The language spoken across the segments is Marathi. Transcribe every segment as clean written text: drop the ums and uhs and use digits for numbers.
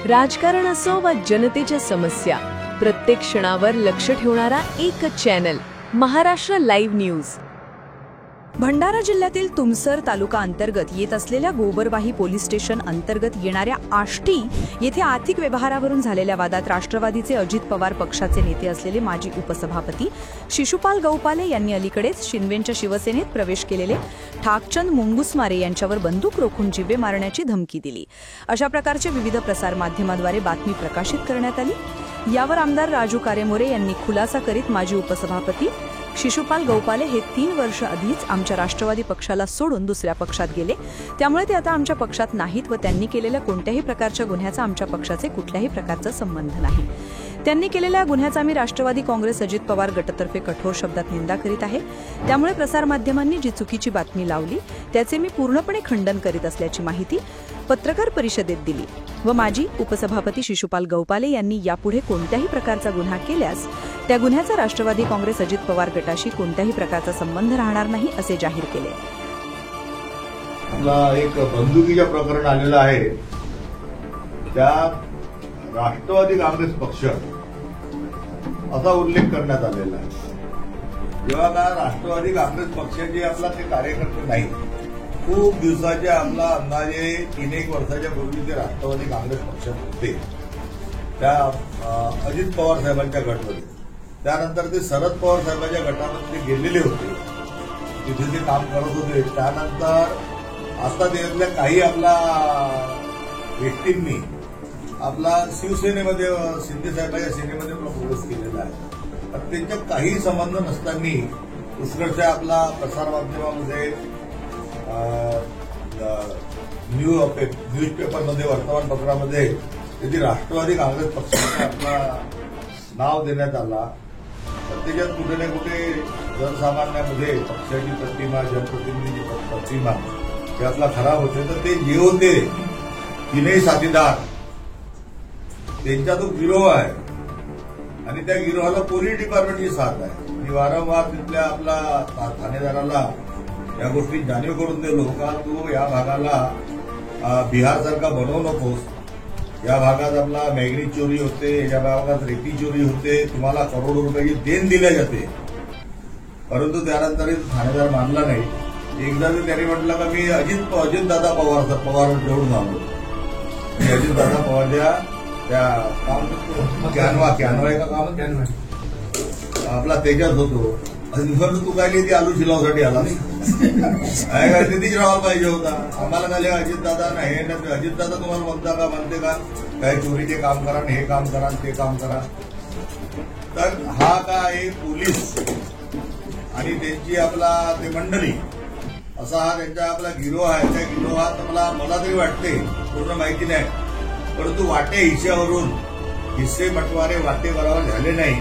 राजकारण असो वा जनतेच्या समस्या, प्रत्येक क्षणावर लक्ष ठेवणारा एकच channel, Maharashtra live news. Bhandara जिल्ह्यातील तुमसर तालुका अंतर्गत येत असलेल्या गोबरवाही पोलीस स्टेशन अंतर्गत येणाऱ्या आष्टी येथे आर्थिक व्यवहारावरून झालेल्या वादात राष्ट्रवादीचे अजित पवार पक्षाचे नेते असलेले माजी उपसभापती शिशुपाल गौपाले यांनी अलीकडेच शिंदेच्या शिवसेनेत प्रवेश केलेले ठाकचंद मुंगुसमारे यांच्यावर बंदूक रोखून जीवे मारण्याची धमकी दिली। अशा प्रकारचे विविध प्रसार माध्यमांद्वारे बातमी प्रकाशित करण्यात आली। यावर आमदार राजू कारेमोरे यांनी खुलासा करीत माजी उपसभापती शिशुपाल गौपाले हे 3 वर्ष आधीच आमच्या राष्ट्रवादी पक्षाला सोडून दुसऱ्या पक्षात गेले, त्यामुळे ते आता आमच्या पक्षात नाहीत व त्यांनी केलेल्या कोणत्याही प्रकारच्या गुन्ह्याचा आमच्या पक्षाचे कुठल्याही प्रकारचा संबंध नाही। त्यांनी केलेल्या गुन्ह्याचा आम्ही राष्ट्रवादी काँग्रेस अजित पवार गटातर्फे कठोर शब्दात निंदा करीत आहे। त्यामुळे प्रसार माध्यमांनी जी चुकीची बातमी लावली त्याचे मी पूर्णपणे खंडन करीत असल्याची माहिती पत्रकार परिषदेत दिली व माजी उपसभापती शिशुपाल गौपाले यांनी यापुढे कोणत्याही प्रकारचा गुन्हा केल्यास त्या गुन्ह्याचा राष्ट्रवादी काँग्रेस अजित पवार गटाशी कोणत्याही प्रकारचा संबंध राहणार नाही असे जाहीर केले। एक बंदुकीच्या प्रकरण आलेलं आहे, त्या राष्ट्रवादी काँग्रेस पक्ष असा उल्लेख करण्यात आलेला आहे। जेव्हा का राष्ट्रवादी काँग्रेस पक्षाचे आपला ते कार्यकर्ते नाही, खूप दिवसाचे आपला अंदाजे 3-1 वर्षाच्या पूर्वी ते राष्ट्रवादी काँग्रेस पक्षात होते, त्या अजित पवार साहेबांच्या गटामध्ये। त्यानंतर ते शरद पवार साहेबांच्या गटामध्ये ते गेलेले होते, तिथे ते काम करत होते। त्यानंतर आता त्यातल्या काही आपला व्यक्तींनी आपला शिवसेनेमध्ये शिंदे साहेबांच्या सेनेमध्ये प्रवेश केलेला आहे। तर त्यांच्या काही संबंध नसताना उत्कृष्ट आपला प्रसार माध्यमामध्ये न्यूजपेपरमध्ये वर्तमानपत्रामध्ये त्याची राष्ट्रवादी काँग्रेस पक्षाने आपला नाव देण्यात आला। तर त्याच्यात कुठे ना कुठे जनसामान्यामध्ये पक्षाची प्रतिमा, जनप्रतिनिधीची प्रतिमा यातला खराब होते। तर ते जे होते 3 साथीदार त्यांचा तो गिरोह आहे आणि त्या गिरोहाला पोलीस डिपार्टमेंटची साथ आहे। मी वारंवार तिथल्या आपला ठाणेदाराला या गोष्टी जाणीव करून दिलो का तू या भागाला बिहारसारखा बनवू नकोस, या भागात आपला मॅग्नीज चोरी होते, या भागात रेती चोरी होते, तुम्हाला करोडो रुपयाची देण दिल्या जाते। परंतु त्यानंतर ठाणेदार मानला नाही। एकदा त्यांनी म्हटलं का मी अजितदादा पवार जोडून आलो, मी अजितदादा पवारच्या त्या काम कॅनवा आहे का काम आपला त्याच्यात होतो। तू काय ती आलू शिलावसाठी आला काय नितीश रावाला पाहिजे होता, आम्हाला काय अजितदादा नाही, अजितदादा तुम्हाला म्हणता का, म्हणते का काय चोरीचे काम करा, हे काम करा, ते काम करा। तर हा काय पोलीस आणि त्यांची आपला ते मंडळी असा हा त्यांचा आपला गिरोह आहे। त्या गिरोहात मला तरी वाटते, पूर्ण माहिती नाही, परंतु वाटे हिश्श्यावरून हिस्से बंटवारे वाटे बरोबर झाले नाही।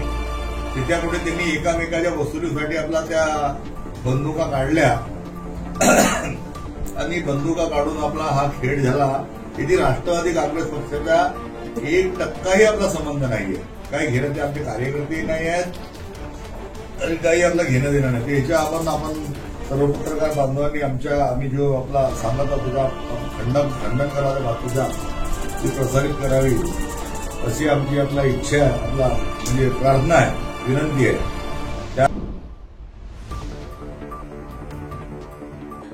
त्याच्या कुठे त्यांनी एकामेकाच्या वसुलीसाठी आपला त्या बंदुका काढल्या आणि बंदुका काढून आपला हा खेळ झाला। इथे राष्ट्रवादी काँग्रेस पक्षाचा 1% आपला संबंध नाहीये, काही घेणं ते आमचे कार्यकर्ते नाही आहेत आणि काही आपला घेणं देणं नाही। याच्या आपण सर्व पत्रकार बांधवांनी आम्ही जो आपला सांगत तुझा खंडन करायला बातमीचा ती प्रसारित करावी अशी आमची आपला इच्छा आहे, आपला म्हणजे प्रार्थना आहे, विनंती आहे।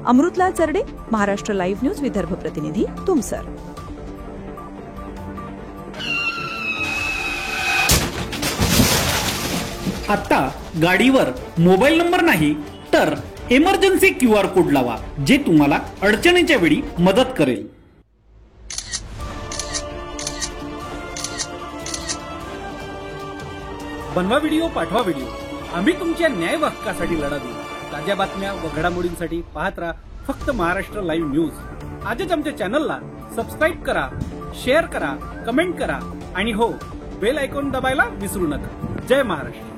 अमृतलाल चरडे, महाराष्ट्र लाईव्ह न्यूज, विदर्भ प्रतिनिधी, तुमसर। आता गाडीवर मोबाईल नंबर नाही तर इमर्जन्सी QR कोड लावा, जे तुम्हाला अडचणीच्या वेळी मदत करेल। बनवा व्हिडिओ, पाठवा व्हिडिओ, आम्ही तुमच्या न्याय व हक्कासाठी लढा देऊ। ताज्या बातम्या व घडामोडींसाठी पाहत राहा फक्त महाराष्ट्र लाईव्ह न्यूज। आजच आमच्या चॅनलला सबस्क्राईब करा, शेअर करा, कमेंट करा आणि हो, बेल आयकॉन दबायला विसरू नका। जय महाराष्ट्र।